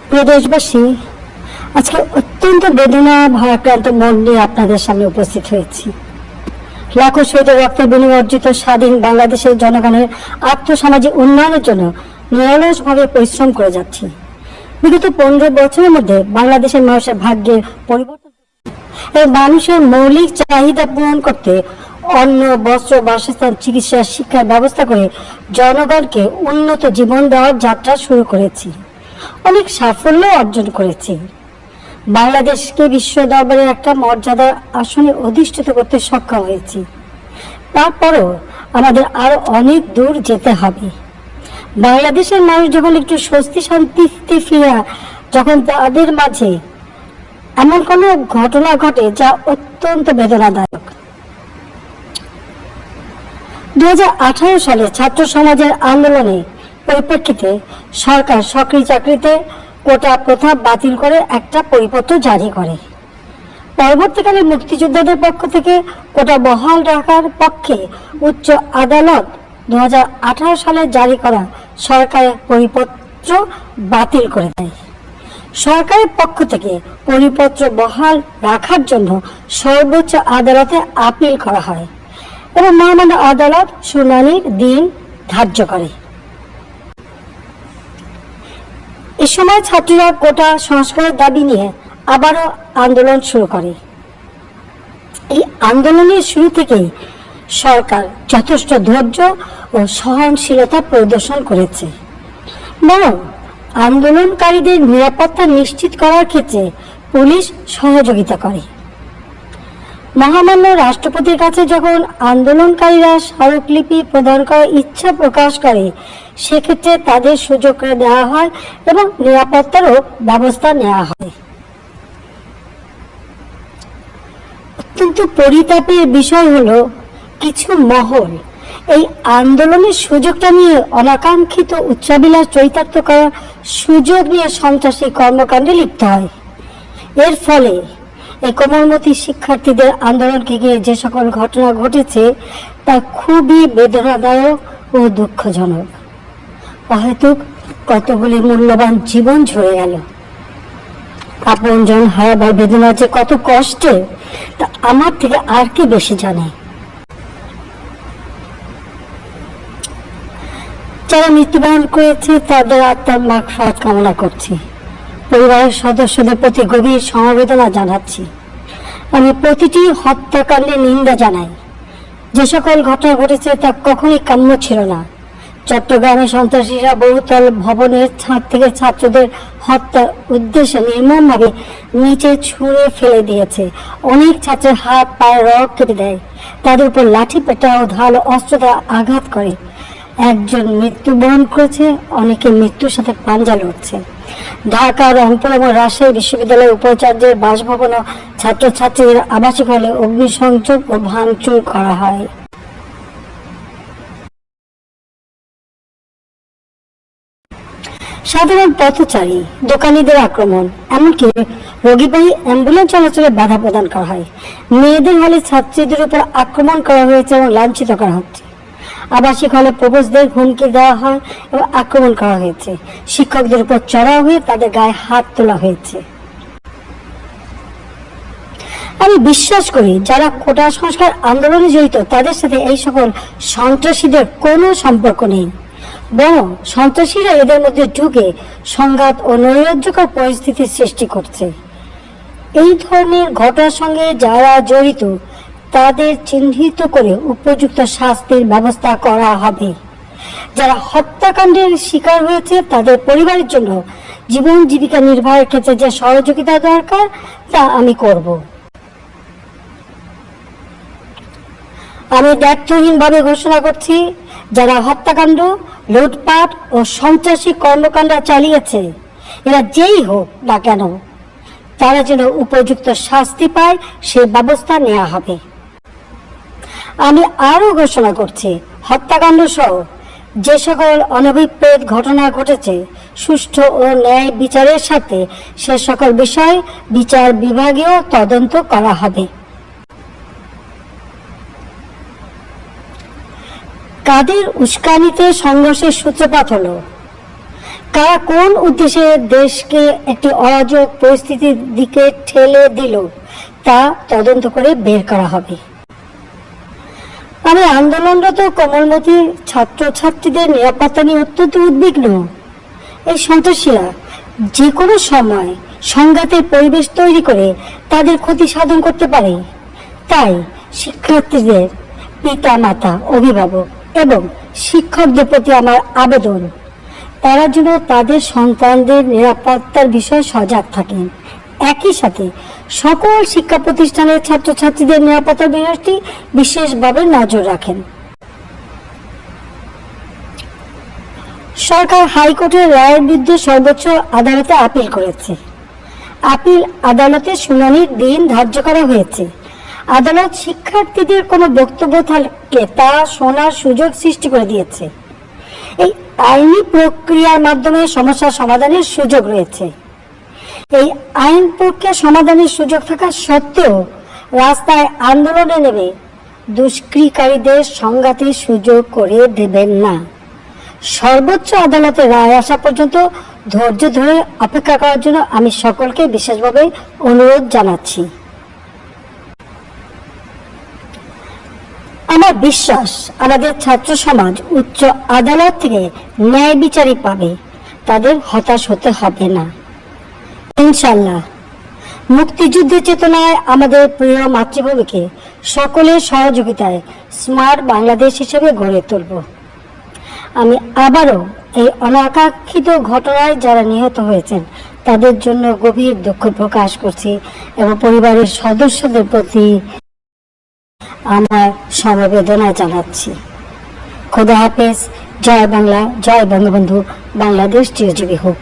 প্রিয় দেশবাসী, আজকে অত্যন্ত বেদনা ভারাক্রান্ত মন নিয়ে আপনাদের সামনে উপস্থিত হয়েছি। লাখো শহীদের রক্তের বিনিময়ে অর্জিত স্বাধীন বাংলাদেশের জনগণের আর্থসামাজিক উন্নয়নের জন্য নিরলসভাবে পরিশ্রম করে যাচ্ছি। বিগত 15 বছরের মধ্যে বাংলাদেশের মানুষের ভাগ্যের পরিবর্তন এবং মানুষের মৌলিক চাহিদা পূরণ করতে অন্ন, বস্ত্র, বাসস্থান, চিকিৎসা, শিক্ষার ব্যবস্থা করে জনগণকে উন্নত জীবন দেওয়ার যাত্রা শুরু করেছি। অনেক সাফল্য অর্জন করেছি। বাংলাদেশকে বিশ্ব দরবারে একটা মর্যাদার আসনে অধিষ্ঠিত করতে সক্ষম হয়েছি। তারপরও আমাদের আরো অনেক দূর যেতে হবে। বাংলাদেশের মানুষ যখন একটু স্বস্তি শান্তিতে ফিরে, যখন তাদের মাঝে এমন কোনো ঘটনা ঘটে যা অত্যন্ত বেদনাদায়ক। 2018 সালে ছাত্র সমাজের আন্দোলনে পরিপ্রেক্ষিতে সরকার সরকারি চাকরিতে কোটা প্রথা বাতিল করে একটা পরিপত্র জারি করে। পরবর্তীকালে মুক্তিযোদ্ধাদের পক্ষ থেকে কোটা বহাল রাখার পক্ষে উচ্চ আদালত 2018 সালে জারি করা সরকারের পরিপত্র বাতিল করে দেয়। সরকারের পক্ষ থেকে পরিপত্র বহাল রাখার জন্য সর্বোচ্চ আদালতে আপিল করা হয় এবং মহামান্য আদালত শুনানির দিন ধার্য করে। এ সময় ছাত্ররা কোটা সংস্কারের দাবি নিয়ে আবারও আন্দোলন শুরু করে। এই আন্দোলনের শুরু থেকেই সরকার যথেষ্ট ধৈর্য ও সহনশীলতা প্রদর্শন করেছে। বরং আন্দোলনকারীদের নিরাপত্তা নিশ্চিত করার ক্ষেত্রে পুলিশ সহযোগিতা করে। মহামান্য রাষ্ট্রপতির কাছে যখন আন্দোলনকারীরা স্মারকলিপি প্রদান করার ইচ্ছা প্রকাশ করে, সেক্ষেত্রে তাদের সুযোগ করে দেওয়া হয় এবং নিরাপত্তারও ব্যবস্থা নেওয়া হয়। অত্যন্ত পরিতাপের বিষয় হলো, কিছু মহল এই আন্দোলনের সুযোগটা নিয়ে অনাকাঙ্ক্ষিত উচ্চাবিলাস চরিতার্থ করার সুযোগ নিয়ে সন্ত্রাসী কর্মকাণ্ডে লিপ্ত হয়। এর ফলে এই কোমলমতি শিক্ষার্থীদের আন্দোলনকে ঘিরে যে সকল ঘটনা ঘটেছে তা খুবই বেদনাদায়ক ও দুঃখজনক। অহেতুক কতগুলি মূল্যবান জীবন ঝরে গেল। আপনজন হারাবার বেদনা যে কত কষ্টে তা আমার থেকে আর কে বেশি জানে। যারা মৃত্যুবরণ করেছে তাদের আত্মার মাগফিরাত কামনা করছি। পরিবারের সদস্যদের প্রতি গভীর সমবেদনা জানাচ্ছি। আমি প্রতিটি হত্যাকাণ্ডের নিন্দা জানাই। যে সকল ঘটনা ঘটেছে তা কখনোই কাম্য ছিল না। চট্টগ্রামে সন্ত্রাসীরা বহুতল ভবনের ছাদ থেকে ছাত্রদের হত্যার উদ্দেশ্যে নির্মমভাবে নিচে ছুঁড়ে ফেলে দিয়েছে। অনেক ছাত্রের হাত পায়ে রগ কেটে দেয়, তাদের উপর লাঠি পেটা ও ধারালো অস্ত্র দ্বারা আঘাত করে। একজন মৃত্যুবরণ করেছে, অনেকে মৃত্যুর সাথে পাঞ্জা লড়ছে। ঢাকা, রংপুর এবং রাজশাহী বিশ্ববিদ্যালয়ের উপাচার্যের বাসভবন ও ছাত্রছাত্রীদের আবাসিক হলে অগ্নিসংযোগ ও ভাঙচুর করা হয়। সাধারণ পথচারী, দোকানীদের আক্রমণ, এমনকি রোগীবাহী অ্যাম্বুলেন্স চলাচলে বাধা প্রদান করা হয়। মেয়েদের হলে ছাত্রীদের উপর আক্রমণ করা হয়েছে এবং লাঞ্ছিত করা হচ্ছে। আবাসিক হলে প্রবেশদের হুমকি দেওয়া হয় এবং আক্রমণ করা হয়েছে। শিক্ষকদের উপর চড়াও হয়ে তাদের গায়ে হাত তোলা হয়েছে। আমি বিশ্বাস করি, যারা কোটা সংস্কার আন্দোলনে জড়িত তাদের সাথে এই সকল সন্ত্রাসীদের কোনো সম্পর্ক নেই, বরং সন্ত্রাসীরা এদের মধ্যে ঢুকে সংঘাত ও নৈরাজ্যকর পরিস্থিতির সৃষ্টি করছে। এই ধরনের ঘটনার সঙ্গে যারা জড়িত তাদের চিহ্নিত করে উপযুক্ত শাস্তির ব্যবস্থা করা হবে। যারা হত্যাকাণ্ডের শিকার হয়েছে তাদের পরিবারের জন্য জীবন জীবিকা নির্বাহের ক্ষেত্রে যে সহযোগিতা দরকার তা আমি করব। আমি দায়িত্বহীনভাবে ঘোষণা করছি, যারা হত্যাকাণ্ড, লুটপাট ও সন্ত্রাসী কর্মকাণ্ড চালিয়েছে, এরা যেই হোক না কেন, তারা যেন উপযুক্ত শাস্তি পায় সে ব্যবস্থা নেওয়া হবে। আমি আরো ঘোষণা করছি, হত্যাকাণ্ড সহ যে সকল অনভিপ্রেত ঘটনা ঘটেছে সুষ্ঠু ও ন্যায় বিচারের সাথে সে সকল বিষয় বিচার বিভাগীয় তদন্ত করা হবে। কাদের উস্কানিতে সংঘর্ষের সূত্রপাত হলো, কারা কোন উদ্দেশ্যে দেশকে একটি অরাজক পরিস্থিতির দিকে ঠেলে দিল তা তদন্ত করে বের করা হবে। আমি আন্দোলনরত কোমলমতি ছাত্রছাত্রীদের নিরাপত্তা নিয়ে অত্যন্ত উদ্বিগ্ন। এই সন্ত্রাসীরা যে কোনো সময় সংঘাতের পরিবেশ তৈরি করে তাদের ক্ষতি সাধন করতে পারে। তাই শিক্ষার্থীদের পিতা মাতা, অভিভাবক এবং শিক্ষকদের প্রতি আমার আবেদন, তারা যেন তাদের সন্তানদের নিরাপত্তার বিষয়ে সজাগ থাকেন। একই সাথে সকল শিক্ষা প্রতিষ্ঠানের ছাত্রছাত্রীদের নিরাপত্তার বিষয়টি বিশেষভাবে নজর রাখেন। সরকার হাইকোর্টের রায়ের বিরুদ্ধে সর্বোচ্চ আদালতে আপিল করেছে। আপিল আদালতে শুনানির দিন ধার্য করা হয়েছে। আদালত শিক্ষার্থীদের কোনো বক্তব্য থাকলে তা শোনার সুযোগ সৃষ্টি করে দিয়েছে। এই আইনি প্রক্রিয়ার মাধ্যমে সমস্যা সমাধানের সুযোগ রয়েছে। এই আইন প্রক্রিয়া সমাধানের সুযোগ থাকা সত্ত্বেও রাস্তায় আন্দোলনে নেমে দুষ্কৃতিকারীদের সংঘাতের সুযোগ করে দেবেন না। সর্বোচ্চ আদালতের রায় আসা পর্যন্ত ধৈর্য ধরে অপেক্ষা করার জন্য আমি সকলকে বিশেষভাবে অনুরোধ জানাচ্ছি। আমার বিশ্বাস আমাদের ছাত্র সমাজ উচ্চ আদালত থেকে ন্যায় বিচারই পাবে, তাদের হতাশ হতে হবে না ইনশাআল্লাহ। মুক্তিযুদ্ধের চেতনায় আমাদের প্রিয় মাতৃভূমিকে সকলের সহযোগিতায় স্মার্ট বাংলাদেশ হিসেবে গড়ে তুলব। আমি আবারও এই অনাকাঙ্ক্ষিত ঘটনায় যারা নিহত হয়েছেন তাদের জন্য গভীর দুঃখ প্রকাশ করছি এবং পরিবারের সদস্যদের প্রতি আমার সমবেদনা জানাচ্ছি। খোদা হাফেজ। জয় বাংলা, জয় বঙ্গবন্ধু, বাংলাদেশ চিরজীবী হোক।